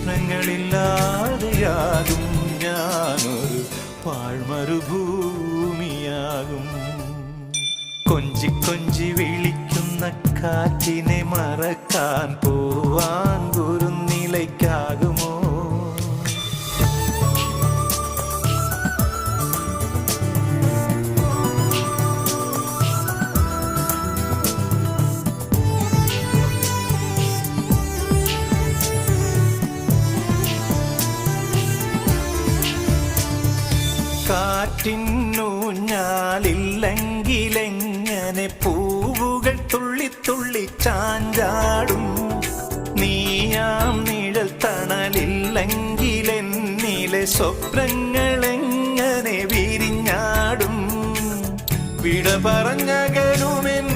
സ്വപ്നങ്ങളില്ലാതെയാകും ഞാനൊരു പാഴ്മരുഭൂമിയാകും. കൊഞ്ചി കൊഞ്ചി വിളിക്കുന്ന കാറ്റിനെ മറക്കാൻ പൂവാങ്കുരുന്നിലയ്ക്കാകുമോ? കാറ്റിന്നൂഞ്ഞാലില്ലെങ്കിലെങ്ങനെ പൂവുകൾ തുള്ളി തുള്ളി ചാഞ്ചാടും? നീയാം നിഴൽ തണലില്ലെങ്കിലെന്നിലെ സ്വപ്നങ്ങളെങ്ങനെ വിരിഞ്ഞാടും? വിട പറഞ്ഞകലുമെൻ